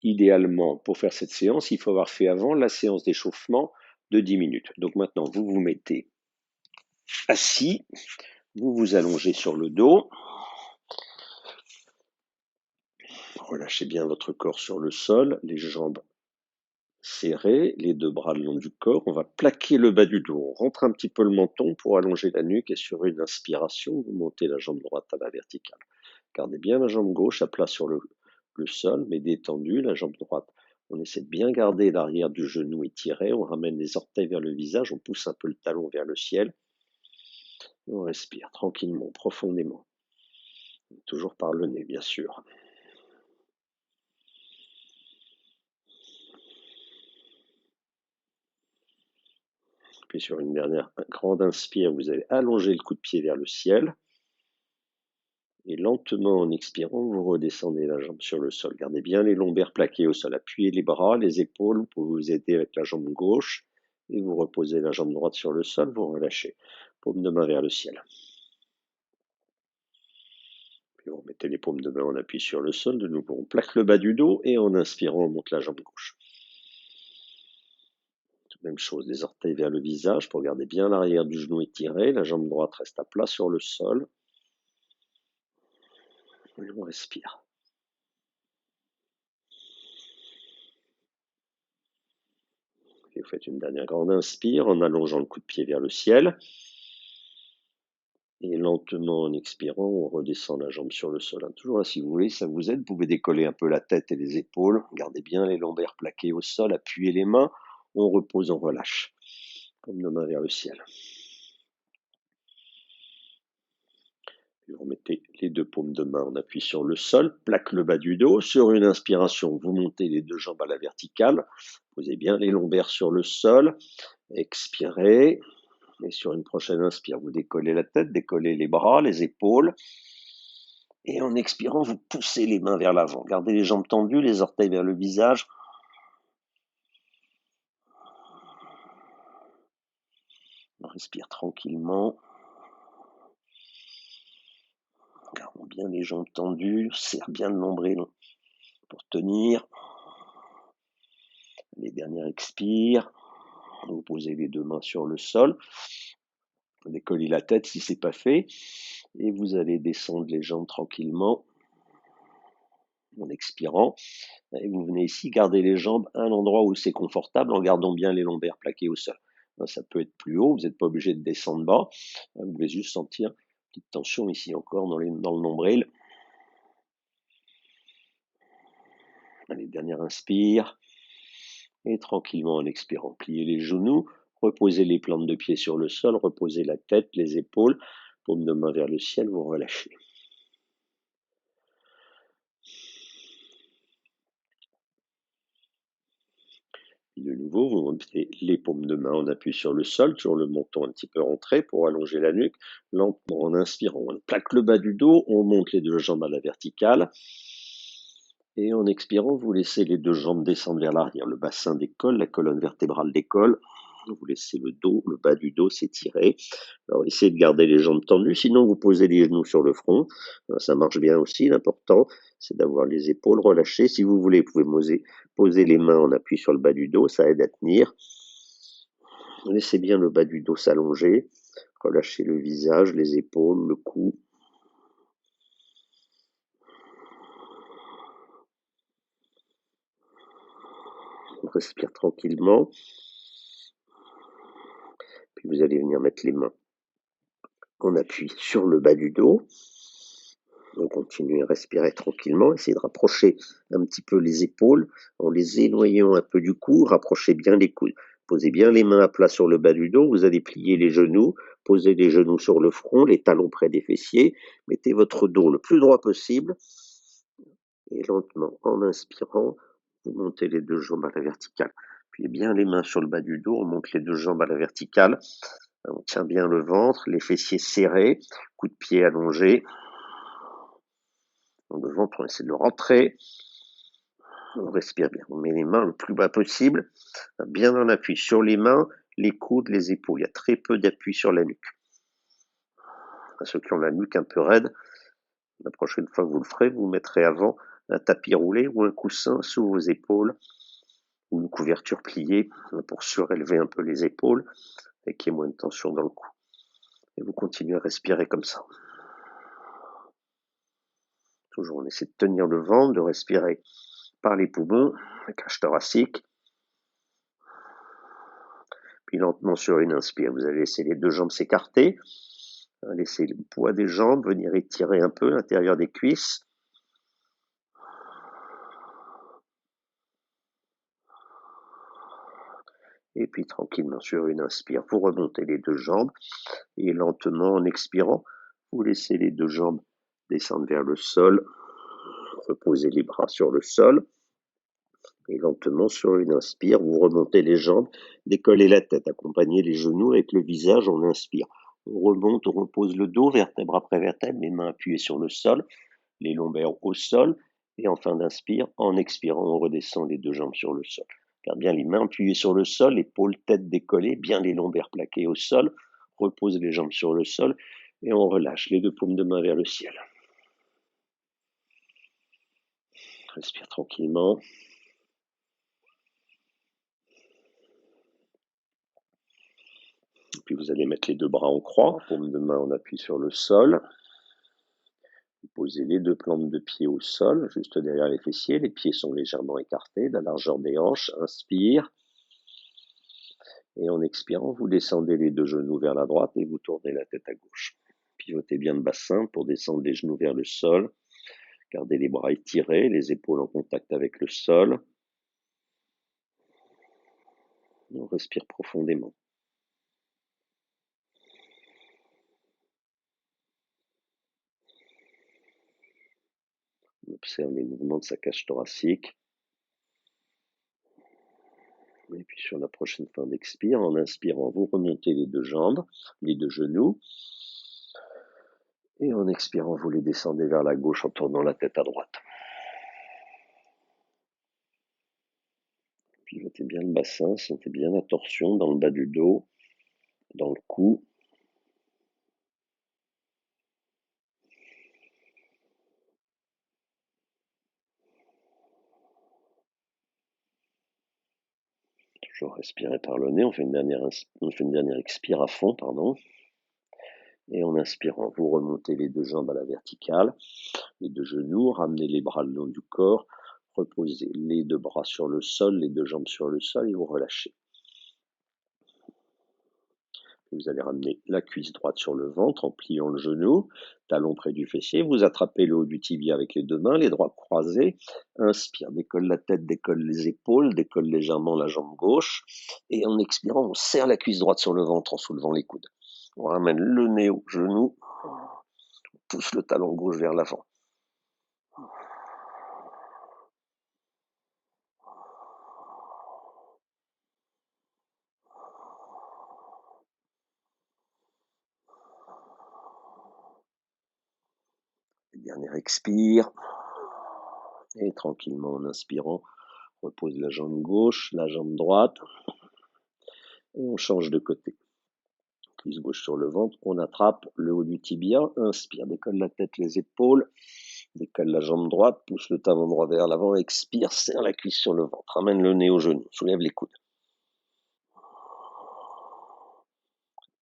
idéalement, pour faire cette séance, il faut avoir fait avant la séance d'échauffement de 10 minutes. Donc maintenant, vous vous mettez assis, vous vous allongez sur le dos, relâchez bien votre corps sur le sol, les jambes serrées, les deux bras le long du corps. On va plaquer le bas du dos. On rentre un petit peu le menton pour allonger la nuque et sur une inspiration, vous montez la jambe droite à la verticale. Gardez bien la jambe gauche à plat sur le sol, mais détendue, la jambe droite. On essaie de bien garder l'arrière du genou étiré, on ramène les orteils vers le visage, on pousse un peu le talon vers le ciel. Et on respire tranquillement, profondément. Toujours par le nez, bien sûr. Puis sur une dernière grande inspire, vous allez allonger le coup de pied vers le ciel. Et lentement, en expirant, vous redescendez la jambe sur le sol. Gardez bien les lombaires plaqués au sol. Appuyez les bras, les épaules pour vous aider avec la jambe gauche. Et vous reposez la jambe droite sur le sol, vous relâchez. Paume de main vers le ciel. Puis vous remettez les paumes de main en appui sur le sol. De nouveau, on plaque le bas du dos et en inspirant, on monte la jambe gauche. Même chose, les orteils vers le visage pour garder bien l'arrière du genou étiré. La jambe droite reste à plat sur le sol. Et on respire. Et vous faites une dernière grande inspire en allongeant le coup de pied vers le ciel. Et lentement, en expirant, on redescend la jambe sur le sol. Toujours là, si vous voulez, ça vous aide. Vous pouvez décoller un peu la tête et les épaules. Gardez bien les lombaires plaqués au sol. Appuyez les mains. On repose, on relâche. Comme nos mains vers le ciel. Puis vous remettez les deux paumes de main en appui sur le sol. Plaque le bas du dos. Sur une inspiration, vous montez les deux jambes à la verticale. Posez bien les lombaires sur le sol. Expirez. Et sur une prochaine inspire, vous décollez la tête, décollez les bras, les épaules. Et en expirant, vous poussez les mains vers l'avant. Gardez les jambes tendues, les orteils vers le visage. On respire tranquillement. Gardons bien les jambes tendues. Serre bien le nombril pour tenir. Les dernières expires. Vous posez les deux mains sur le sol. Décollez la tête si ce n'est pas fait. Et vous allez descendre les jambes tranquillement en expirant. Et vous venez ici garder les jambes à un endroit où c'est confortable en gardant bien les lombaires plaqués au sol. Ça peut être plus haut, vous n'êtes pas obligé de descendre bas. Vous pouvez juste sentir une petite tension ici encore dans le nombril. Allez, dernière inspire. Et tranquillement en expirant, pliez les genoux, reposez les plantes de pied sur le sol, reposez la tête, les épaules, paume de main vers le ciel, vous relâchez. Et de nouveau, vous mettez les paumes de main en appui sur le sol, toujours le menton un petit peu rentré pour allonger la nuque. Lentement, en inspirant, on plaque le bas du dos, on monte les deux jambes à la verticale. Et en expirant, vous laissez les deux jambes descendre vers l'arrière. Le bassin décolle, la colonne vertébrale décolle. Vous laissez le dos, le bas du dos s'étirer. Alors, essayez de garder les jambes tendues, sinon vous posez les genoux sur le front. Ça marche bien aussi. L'important, c'est d'avoir les épaules relâchées. Si vous voulez, vous pouvez poser les mains en appui sur le bas du dos, ça aide à tenir. Laissez bien le bas du dos s'allonger. Relâchez le visage, les épaules, le cou. On respire tranquillement. Puis vous allez venir mettre les mains en appui sur le bas du dos. On continue à respirer tranquillement, essayez de rapprocher un petit peu les épaules en les éloignant un peu du cou, rapprochez bien les coudes. Posez bien les mains à plat sur le bas du dos, vous allez plier les genoux, posez les genoux sur le front, les talons près des fessiers, mettez votre dos le plus droit possible et lentement, en inspirant, vous montez les deux jambes à la verticale. Puis bien les mains sur le bas du dos, on monte les deux jambes à la verticale, on tient bien le ventre, les fessiers serrés, coup de pied allongé. Le ventre, on essaie de le rentrer. On respire bien. On met les mains le plus bas possible, bien en appui sur les mains, les coudes, les épaules. Il y a très peu d'appui sur la nuque. À ceux qui ont la nuque un peu raide, la prochaine fois que vous le ferez, vous mettrez avant un tapis roulé ou un coussin sous vos épaules ou une couverture pliée pour surélever un peu les épaules et qu'il y ait moins de tension dans le cou. Et vous continuez à respirer comme ça. Toujours, on essaie de tenir le ventre, de respirer par les poumons, la cage thoracique. Puis lentement sur une inspire, vous allez laisser les deux jambes s'écarter. Laissez le poids des jambes venir étirer un peu l'intérieur des cuisses. Et puis tranquillement sur une inspire, vous remontez les deux jambes et lentement en expirant, vous laissez les deux jambes descendre vers le sol. Reposez les bras sur le sol et lentement sur une inspire, vous remontez les jambes, décollez la tête, accompagnez les genoux avec le visage, on inspire. On remonte, on repose le dos, vertèbre après vertèbre, les mains appuyées sur le sol, les lombaires au sol, et en fin d'inspire, en expirant, on redescend les deux jambes sur le sol. Garde bien les mains appuyées sur le sol, épaules, tête décollée, bien les lombaires plaqués au sol, repose les jambes sur le sol, et on relâche les deux paumes de main vers le ciel. Respire tranquillement. Puis vous allez mettre les deux bras en croix, paume de main en appui sur le sol. Posez les deux plantes de pied au sol, juste derrière les fessiers. Les pieds sont légèrement écartés, la largeur des hanches. Inspire. Et en expirant, vous descendez les deux genoux vers la droite et vous tournez la tête à gauche. Pivotez bien le bassin pour descendre les genoux vers le sol. Gardez les bras étirés, les épaules en contact avec le sol. On respire profondément. On observe les mouvements de sa cage thoracique. Et puis sur la prochaine fin d'expire, en inspirant, vous remontez les deux jambes, les deux genoux. Et en expirant, vous les descendez vers la gauche en tournant la tête à droite. Pivotez bien le bassin, sentez bien la torsion dans le bas du dos, dans le cou. Toujours respirer par le nez, on fait une dernière expire à fond, pardon. Et en inspirant, vous remontez les deux jambes à la verticale, les deux genoux, ramenez les bras le long du corps, reposez les deux bras sur le sol, les deux jambes sur le sol et vous relâchez. Vous allez ramener la cuisse droite sur le ventre en pliant le genou, talon près du fessier. Vous attrapez le haut du tibia avec les deux mains, les doigts croisés. Inspire, décolle la tête, décolle les épaules, décolle légèrement la jambe gauche. Et en expirant, on serre la cuisse droite sur le ventre en soulevant les coudes. On ramène le nez au genou, on pousse le talon gauche vers l'avant. Dernière expire. Et tranquillement, en inspirant, repose la jambe gauche, la jambe droite. Et on change de côté. Cuisse gauche sur le ventre, on attrape le haut du tibia, inspire, décolle la tête, les épaules, décolle la jambe droite, pousse le talon droit vers l'avant, expire, serre la cuisse sur le ventre, ramène le nez au genou, soulève les coudes.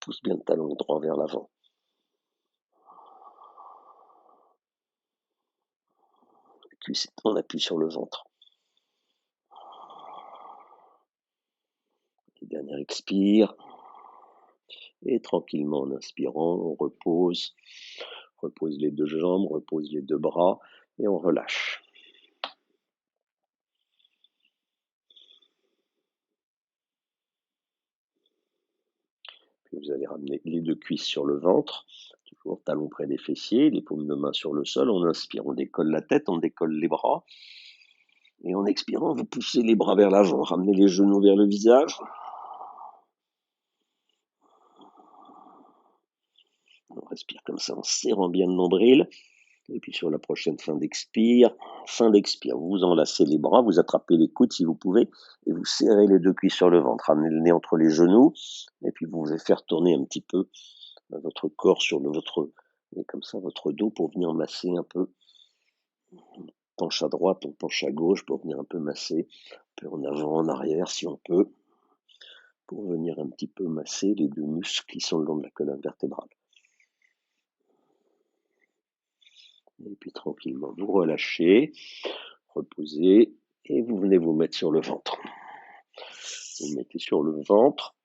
Pousse bien le talon droit vers l'avant. La cuisse, on appuie sur le ventre. Dernière expire. Et tranquillement, en inspirant, on repose. Repose les deux jambes, repose les deux bras et on relâche. Puis vous allez ramener les deux cuisses sur le ventre, toujours talons près des fessiers, les paumes de main sur le sol. On inspire, on décolle la tête, on décolle les bras. Et en expirant, vous poussez les bras vers l'avant, ramenez les genoux vers le visage. On respire comme ça en serrant bien le nombril. Et puis sur la prochaine fin d'expire, vous enlacez les bras, vous attrapez les coudes si vous pouvez, et vous serrez les deux cuisses sur le ventre, ramenez le nez entre les genoux, et puis vous allez faire tourner un petit peu votre corps sur votre, et comme ça votre dos pour venir masser un peu penche à droite, on penche à gauche pour venir un peu masser, un peu en avant, en arrière si on peut, pour venir un petit peu masser les deux muscles qui sont le long de la colonne vertébrale. Et puis tranquillement, vous relâchez, reposez, et vous venez vous mettre sur le ventre. Vous mettez sur le ventre,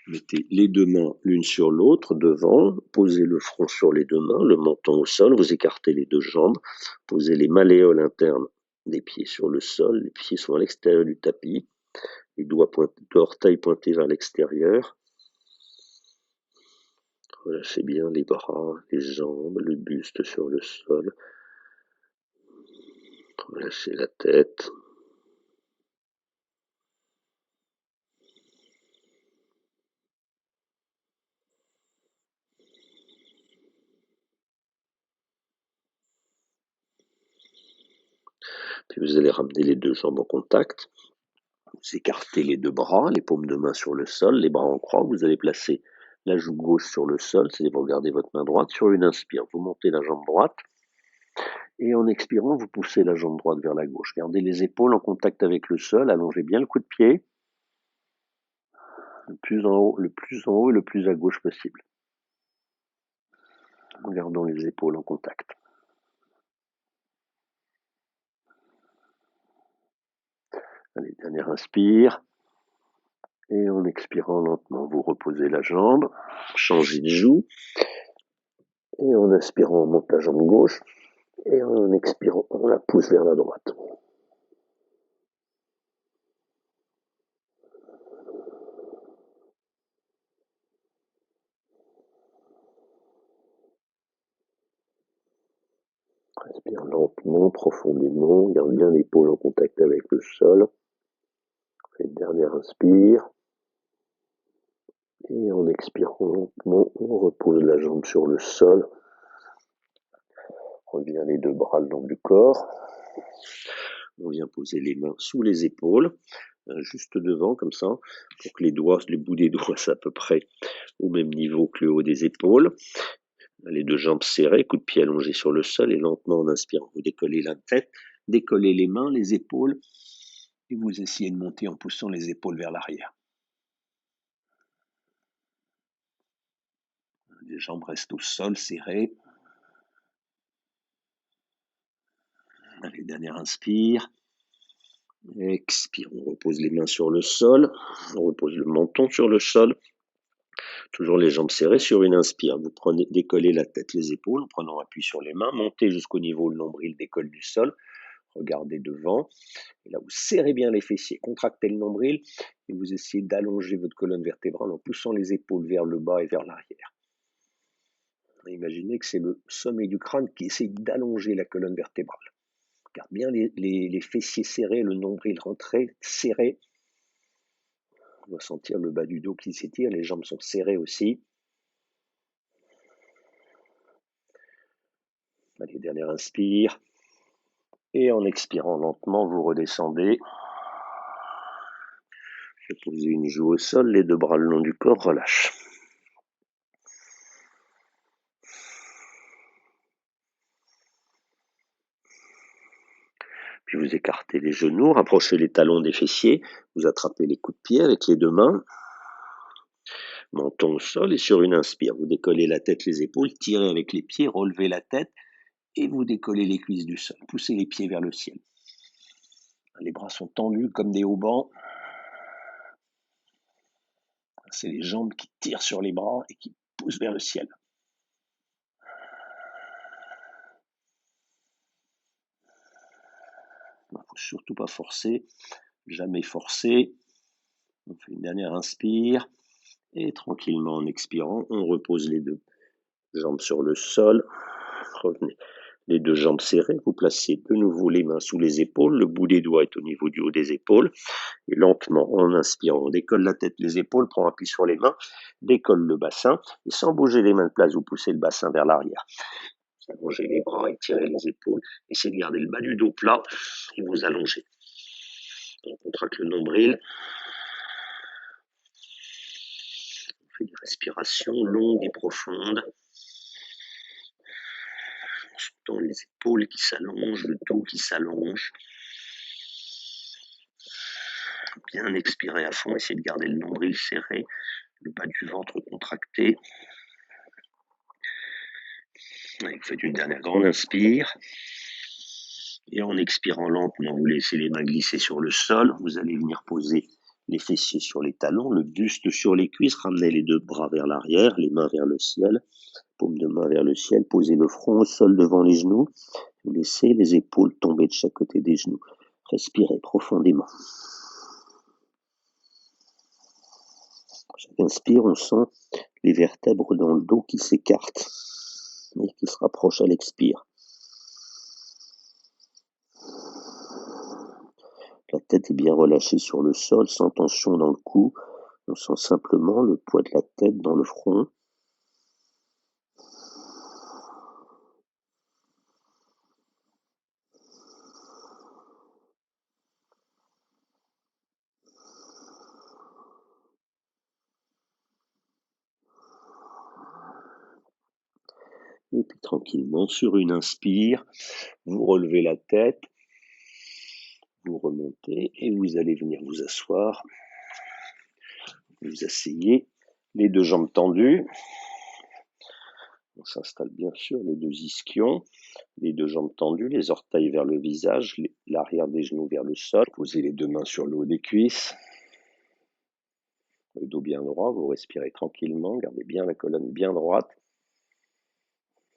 mettez les deux mains l'une sur l'autre devant, posez le front sur les deux mains, le menton au sol, vous écartez les deux jambes, posez les malléoles internes des pieds sur le sol, les pieds sont à l'extérieur du tapis, les doigts d'orteil pointés vers l'extérieur. Relâchez bien les bras, les jambes, le buste sur le sol. Relâchez la tête. Puis vous allez ramener les deux jambes en contact. Vous écartez les deux bras, les paumes de main sur le sol, les bras en croix. Vous allez placer la joue gauche sur le sol, c'est-à-dire vous regardez votre main droite. Sur une inspire, vous montez la jambe droite. Et en expirant, vous poussez la jambe droite vers la gauche. Gardez les épaules en contact avec le sol, allongez bien le coup de pied. Le plus en haut, le plus en haut et le plus à gauche possible. En gardant les épaules en contact. Allez, dernière inspire. Et en expirant lentement, vous reposez la jambe, changez de joue. Et en inspirant, on monte la jambe gauche. Et en expirant, on la pousse vers la droite. Respire lentement, profondément. Garde bien l'épaule en contact avec le sol. Et dernière inspire. Et en expirant lentement, on repose la jambe sur le sol. Revient les deux bras le long du corps. On vient poser les mains sous les épaules, juste devant comme ça, pour que les bouts des doigts soient à peu près au même niveau que le haut des épaules. Les deux jambes serrées, coup de pied allongé sur le sol et lentement en inspirant, vous décollez la tête, décollez les mains, les épaules et vous essayez de monter en poussant les épaules vers l'arrière. Les jambes restent au sol serrées. Allez, dernière inspire. Expire, on repose les mains sur le sol, on repose le menton sur le sol. Toujours les jambes serrées sur une inspire. Vous prenez, décollez la tête, les épaules en prenant appui sur les mains. Montez jusqu'au niveau le nombril décolle du sol. Regardez devant. Et là, vous serrez bien les fessiers, contractez le nombril et vous essayez d'allonger votre colonne vertébrale en poussant les épaules vers le bas et vers l'arrière. Imaginez que c'est le sommet du crâne qui essaie d'allonger la colonne vertébrale. Garde bien les fessiers serrés, le nombril rentré, serré. On va sentir le bas du dos qui s'étire, les jambes sont serrées aussi. Allez, dernière inspire. Et en expirant lentement, vous redescendez. Posez une joue au sol, les deux bras le long du corps, relâche. Puis vous écartez les genoux, rapprochez les talons des fessiers, vous attrapez les coups de pied avec les deux mains, menton au sol et sur une inspire, vous décollez la tête, les épaules, tirez avec les pieds, relevez la tête et vous décollez les cuisses du sol, poussez les pieds vers le ciel. Les bras sont tendus comme des haubans. C'est les jambes qui tirent sur les bras et qui poussent vers le ciel. Il ne faut surtout pas forcer, jamais forcer. On fait une dernière inspire et tranquillement en expirant, on repose les deux jambes sur le sol. Revenez. Les deux jambes serrées, vous placez de nouveau les mains sous les épaules, le bout des doigts est au niveau du haut des épaules, et lentement, en inspirant, on décolle la tête, les épaules, prend appui sur les mains, décolle le bassin, et sans bouger les mains de place, vous poussez le bassin vers l'arrière. Vous allongez les bras, étirez les épaules, essayez de garder le bas du dos plat, et vous allongez. On contracte le nombril. On fait des respirations longues et profondes. ce temps, les épaules qui s'allongent, le dos qui s'allonge. Bien expirer à fond, essayez de garder le nombril serré, le bas du ventre contracté. Allez, vous faites une dernière grande inspire. Et en expirant lentement, vous laissez les mains glisser sur le sol. Vous allez venir poser les fessiers sur les talons, le buste sur les cuisses, ramenez les deux bras vers l'arrière, les mains vers le ciel, paume de main vers le ciel, posez le front au sol devant les genoux. Vous laissez les épaules tomber de chaque côté des genoux. Respirez profondément. Chaque inspire, on sent les vertèbres dans le dos qui s'écartent et qui se rapprochent à l'expire. La tête est bien relâchée sur le sol, sans tension dans le cou. On sent simplement le poids de la tête dans le front. Et puis tranquillement, sur une inspire, vous relevez la tête, vous remontez et vous allez venir vous asseoir. Vous asseyez, les deux jambes tendues. On s'installe bien sûr, les deux ischions, les deux jambes tendues, les orteils vers le visage, l'arrière des genoux vers le sol. Posez les deux mains sur le haut des cuisses. Le dos bien droit, vous respirez tranquillement, gardez bien la colonne bien droite.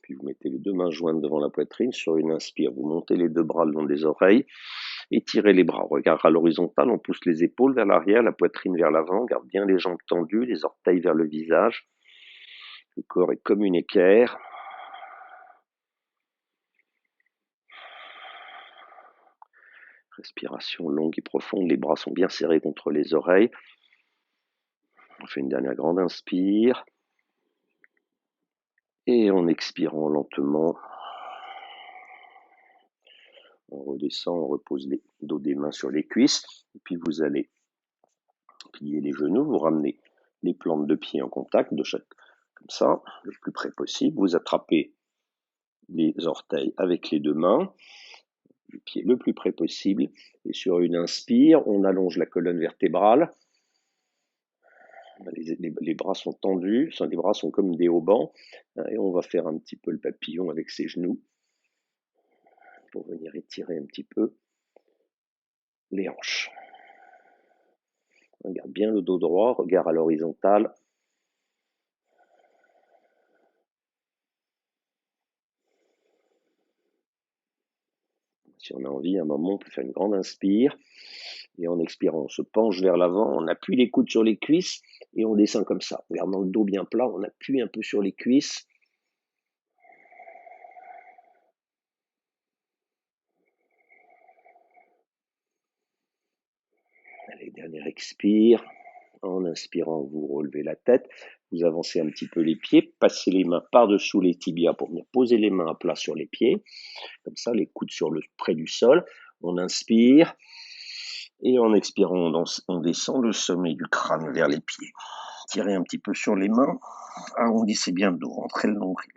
Puis vous mettez les deux mains jointes devant la poitrine. Sur une inspire, vous montez les deux bras le long des oreilles. Étirez les bras, regard à l'horizontale, on pousse les épaules vers l'arrière, la poitrine vers l'avant, garde bien les jambes tendues, les orteils vers le visage. Le corps est comme une équerre. Respiration longue et profonde, les bras sont bien serrés contre les oreilles. On fait une dernière grande inspire. Et en expirant lentement, on redescend, on repose les dos des mains sur les cuisses. Et puis vous allez plier les genoux, vous ramenez les plantes de pied en contact, de chaque, comme ça, le plus près possible. Vous attrapez les orteils avec les deux mains, le pied le plus près possible. Et sur une inspire, on allonge la colonne vertébrale. Les bras sont tendus, les bras sont comme des haubans. Et on va faire un petit peu le papillon avec ses genoux pour venir étirer un petit peu les hanches. On garde bien le dos droit, regard à l'horizontale. Si on a envie, à un moment, on peut faire une grande inspire. Et en expirant, on se penche vers l'avant, on appuie les coudes sur les cuisses et on descend comme ça. En gardant le dos bien plat, on appuie un peu sur les cuisses. Allez, dernière expire. En inspirant, vous relevez la tête, vous avancez un petit peu les pieds, passez les mains par-dessous les tibias pour venir poser les mains à plat sur les pieds. Comme ça, les coudes près du sol. On inspire. Et en expirant, on descend le sommet du crâne vers les pieds. Tirez un petit peu sur les mains. Arrondissez bien le dos, rentrez le nombril.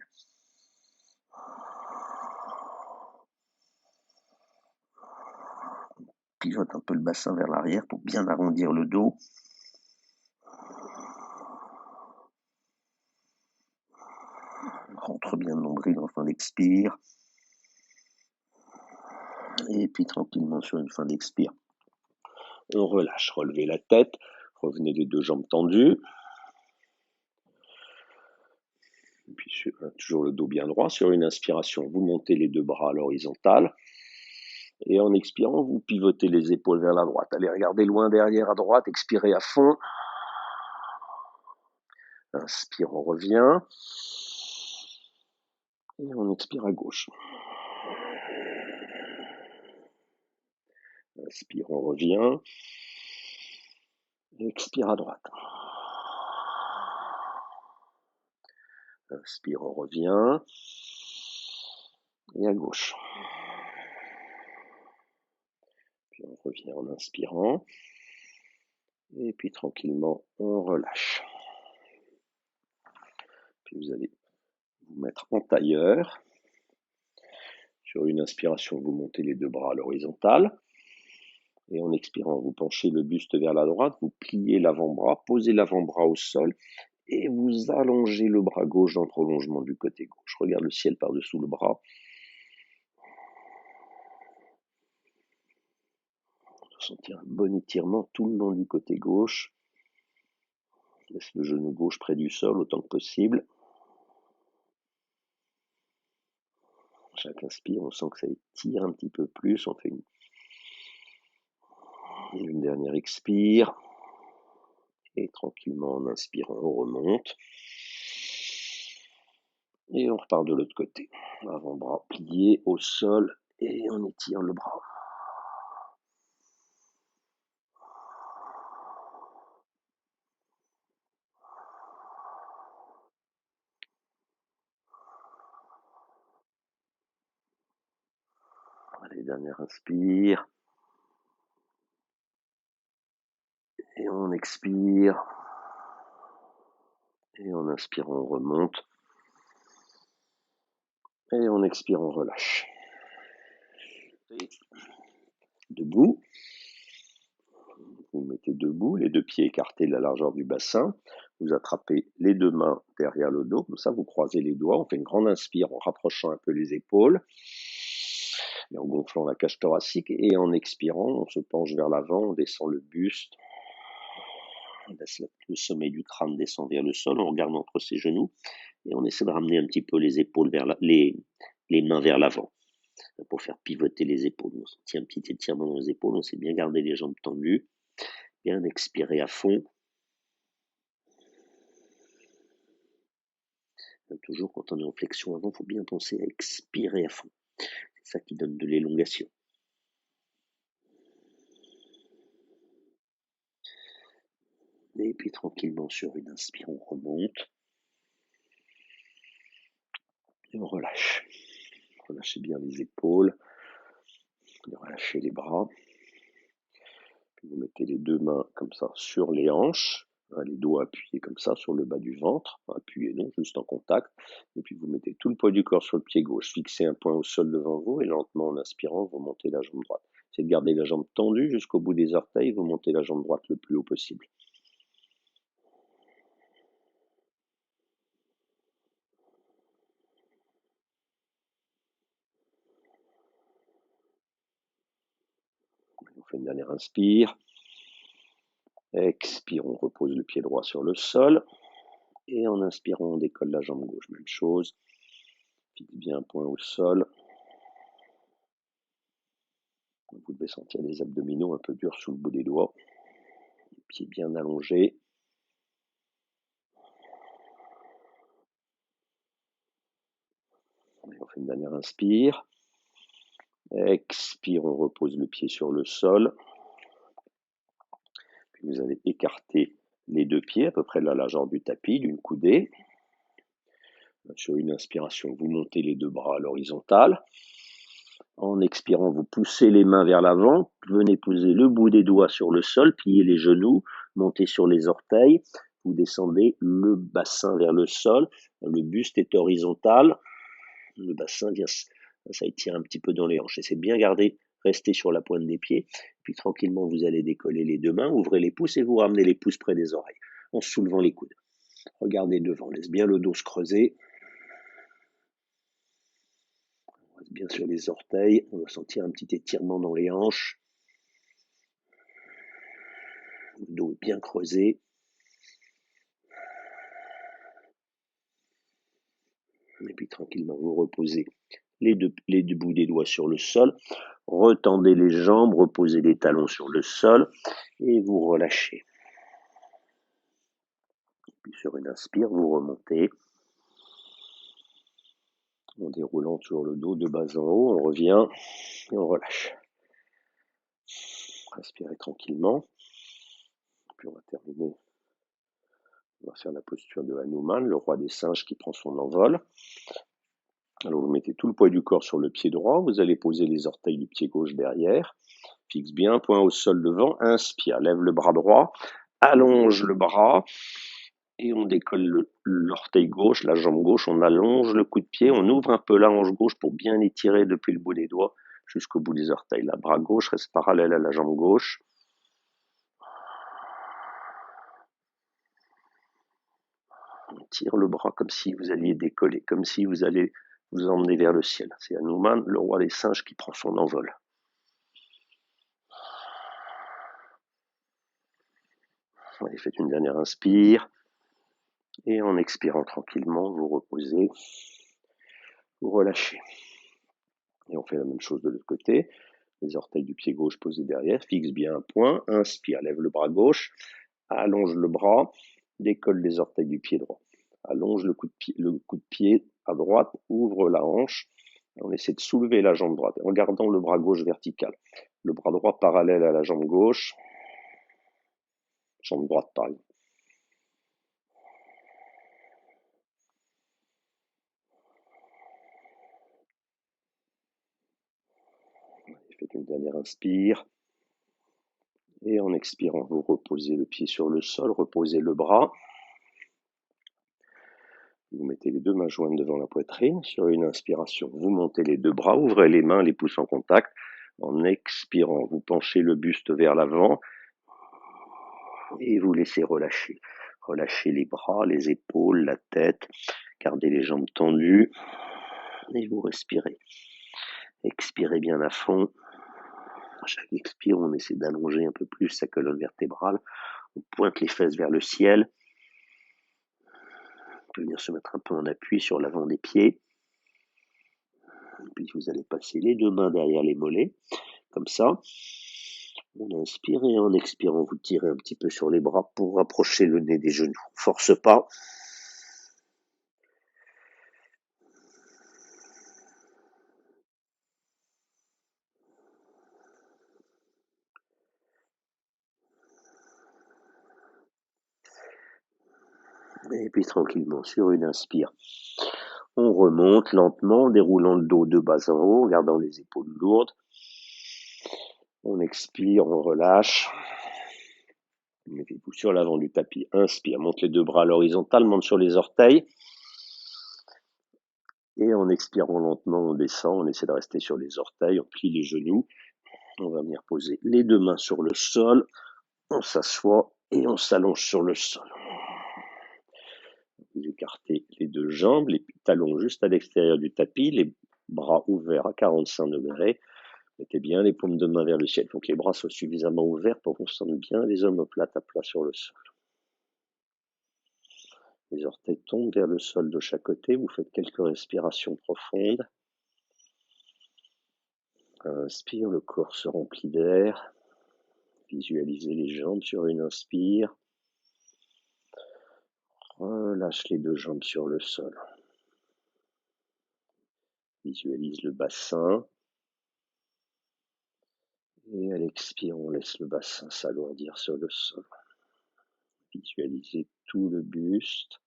Pivote un peu le bassin vers l'arrière pour bien arrondir le dos. Rentre bien le nombril en fin d'expire. Et puis tranquillement sur une fin d'expire, on relâche. Relevez la tête, revenez les deux jambes tendues. Et puis toujours le dos bien droit. Sur une inspiration, vous montez les deux bras à l'horizontale. Et en expirant, vous pivotez les épaules vers la droite. Allez, regardez loin derrière à droite, expirez à fond. Inspire, on revient. Et on expire à gauche. Inspire, on revient. Et expire à droite. Inspire, on revient. Et à gauche. Puis on revient en inspirant. Et puis tranquillement, on relâche. Puis vous allez vous mettre en tailleur. Sur une inspiration, vous montez les deux bras à l'horizontale. Et en expirant, vous penchez le buste vers la droite, vous pliez l'avant-bras, posez l'avant-bras au sol et vous allongez le bras gauche dans le prolongement du côté gauche. Regarde le ciel par-dessous le bras. Sentir un bon étirement tout le long du côté gauche. Laisse le genou gauche près du sol autant que possible. Chaque inspire, on sent que ça étire un petit peu plus. On fait une dernière expire. Et tranquillement, en inspirant, on remonte. Et on repart de l'autre côté. Avant-bras plié au sol et on étire le bras. Allez, dernière inspire. Et on expire. Et en inspirant, on remonte. Et en expirant, on relâche. Debout. Vous mettez debout, les deux pieds écartés de la largeur du bassin. Vous attrapez les deux mains derrière le dos. Comme ça, vous croisez les doigts. On fait une grande inspire en rapprochant un peu les épaules. Et en gonflant la cage thoracique. Et en expirant, on se penche vers l'avant. On descend le buste. On laisse le sommet du crâne descendre vers le sol. On regarde entre ses genoux. Et on essaie de ramener un petit peu les épaules vers les mains vers l'avant. Pour faire pivoter les épaules. On sentit un petit étirement dans les épaules. On sait bien garder les jambes tendues. Bien expirer à fond. Toujours quand on est en flexion avant, il faut bien penser à expirer à fond. C'est ça qui donne de l'élongation. Et puis tranquillement sur une inspire, on remonte. Et on relâche. Relâchez bien les épaules. Relâchez les bras. Puis vous mettez les deux mains comme ça sur les hanches. Les doigts appuyés comme ça sur le bas du ventre. Appuyés non, juste en contact. Et puis vous mettez tout le poids du corps sur le pied gauche. Fixez un point au sol devant vous et lentement en inspirant, vous montez la jambe droite. C'est de garder la jambe tendue jusqu'au bout des orteils. Vous montez la jambe droite le plus haut possible. On fait une dernière inspire. Expire, on repose le pied droit sur le sol. Et en inspirant, on décolle la jambe gauche. Même chose. Fixe bien un point au sol. Vous devez sentir les abdominaux un peu durs sous le bout des doigts. Les pieds bien allongés. Et on fait une dernière inspire. Expire, on repose le pied sur le sol. Puis vous allez écarter les deux pieds à peu près de la largeur du tapis, d'une coudée. Sur une inspiration, vous montez les deux bras à l'horizontale. En expirant, vous poussez les mains vers l'avant, venez poser le bout des doigts sur le sol, pliez les genoux, montez sur les orteils, vous descendez le bassin vers le sol, le buste est horizontal, le bassin vient, ça étire un petit peu dans les hanches. Essayez de bien garder, rester sur la pointe des pieds, puis tranquillement vous allez décoller les deux mains, ouvrez les pouces et vous ramenez les pouces près des oreilles, en soulevant les coudes. Regardez devant, laisse bien le dos se creuser. Bien sur les orteils, on va sentir un petit étirement dans les hanches. Le dos est bien creusé. Et puis tranquillement, vous reposez les deux bouts des doigts sur le sol. Retendez les jambes, reposez les talons sur le sol et vous relâchez. Puis sur une inspire, vous remontez. En déroulant toujours le dos de bas en haut, on revient et on relâche. Inspirez tranquillement. Puis on va terminer. On va faire la posture de Hanuman, le roi des singes qui prend son envol. Alors vous mettez tout le poids du corps sur le pied droit, vous allez poser les orteils du pied gauche derrière, fixe bien, point au sol devant, inspire, lève le bras droit, allonge le bras, et on décolle l'orteil gauche, la jambe gauche, on allonge le coup de pied, on ouvre un peu la hanche gauche pour bien étirer depuis le bout des doigts jusqu'au bout des orteils. La bras gauche reste parallèle à la jambe gauche. On tire le bras comme si vous alliez décoller, comme si vous allez vous emmener vers le ciel. C'est Hanuman, le roi des singes, qui prend son envol. Allez, faites une dernière inspire. Et en expirant tranquillement, vous reposez, vous relâchez. Et on fait la même chose de l'autre côté. Les orteils du pied gauche posés derrière, fixe bien un point, inspire, lève le bras gauche, allonge le bras, décolle les orteils du pied droit. Allonge le coup de pied à droite, ouvre la hanche, on essaie de soulever la jambe droite en gardant le bras gauche vertical. Le bras droit parallèle à la jambe gauche, jambe droite pareil. Faites une dernière inspire. Et en expirant, vous reposez le pied sur le sol, reposez le bras. Vous mettez les deux mains jointes devant la poitrine. Sur une inspiration, vous montez les deux bras, ouvrez les mains, les pouces en contact. En expirant, vous penchez le buste vers l'avant et vous laissez relâcher. Relâchez les bras, les épaules, la tête. Gardez les jambes tendues et vous respirez. Expirez bien à fond. À chaque expire, on essaie d'allonger un peu plus sa colonne vertébrale. On pointe les fesses vers le ciel. On peut venir se mettre un peu en appui sur l'avant des pieds. Puis vous allez passer les deux mains derrière les mollets, comme ça. On inspire et en expirant, vous tirez un petit peu sur les bras pour rapprocher le nez des genoux. Force pas. Et puis tranquillement, sur une inspire, on remonte lentement, en déroulant le dos de bas en haut, en gardant les épaules lourdes. On expire, on relâche. Mettez-vous sur l'avant du tapis. Inspire, monte les deux bras à l'horizontale, monte sur les orteils. Et en expirant lentement, on descend, on essaie de rester sur les orteils, on plie les genoux. On va venir poser les deux mains sur le sol. On s'assoit et on s'allonge sur le sol. Vous écartez les deux jambes, les talons juste à l'extérieur du tapis, les bras ouverts à 45 degrés. Mettez bien les paumes de main vers le ciel. Il faut que les bras soient suffisamment ouverts pour qu'on sente bien les omoplates à plat sur le sol. Les orteils tombent vers le sol de chaque côté. Vous faites quelques respirations profondes. Inspire, le corps se remplit d'air. Visualisez les jambes sur une inspire. Relâche les deux jambes sur le sol. Visualise le bassin. Et à l'expire, on laisse le bassin s'alourdir sur le sol. Visualisez tout le buste.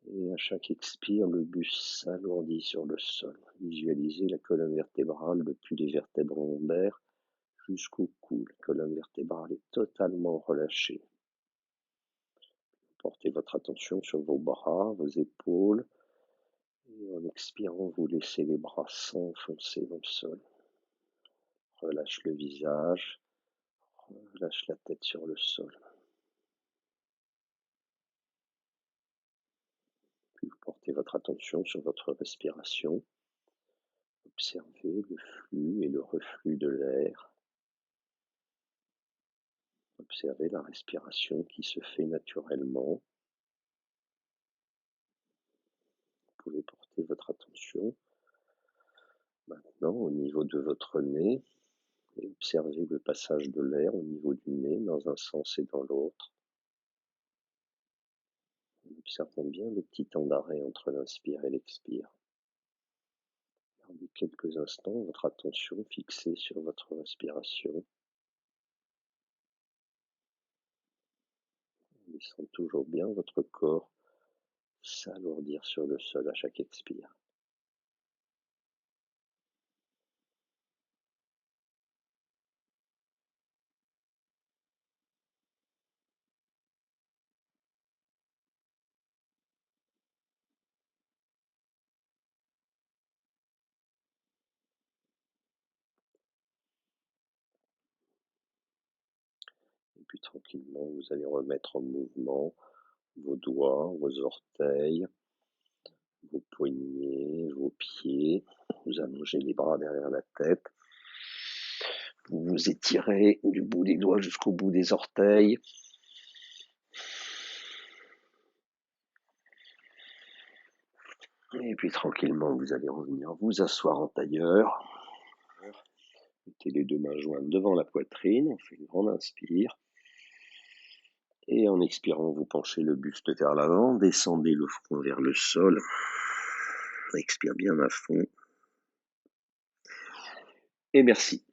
Et à chaque expire, le buste s'alourdit sur le sol. Visualisez la colonne vertébrale depuis les vertèbres lombaires jusqu'au cou. La colonne vertébrale est totalement relâchée. Portez votre attention sur vos bras, vos épaules. Et en expirant, vous laissez les bras s'enfoncer dans le sol. Relâche le visage. Relâche la tête sur le sol. Puis vous portez votre attention sur votre respiration. Observez le flux et le reflux de l'air. Observez la respiration qui se fait naturellement. Vous pouvez porter votre attention maintenant au niveau de votre nez et observez le passage de l'air au niveau du nez dans un sens et dans l'autre. Observons bien le petit temps d'arrêt entre l'inspire et l'expire. Gardez quelques instants votre attention fixée sur votre respiration. Laissant toujours bien votre corps s'alourdir sur le sol à chaque expire. puis tranquillement, vous allez remettre en mouvement vos doigts, vos orteils, vos poignets, vos pieds. Vous allongez les bras derrière la tête. Vous vous étirez du bout des doigts jusqu'au bout des orteils. Et puis tranquillement, vous allez revenir vous asseoir en tailleur. Mettez les deux mains jointes devant la poitrine. On fait une grande inspire. Et en expirant, vous penchez le buste vers l'avant. Descendez le front vers le sol. Expire bien à fond. Et merci.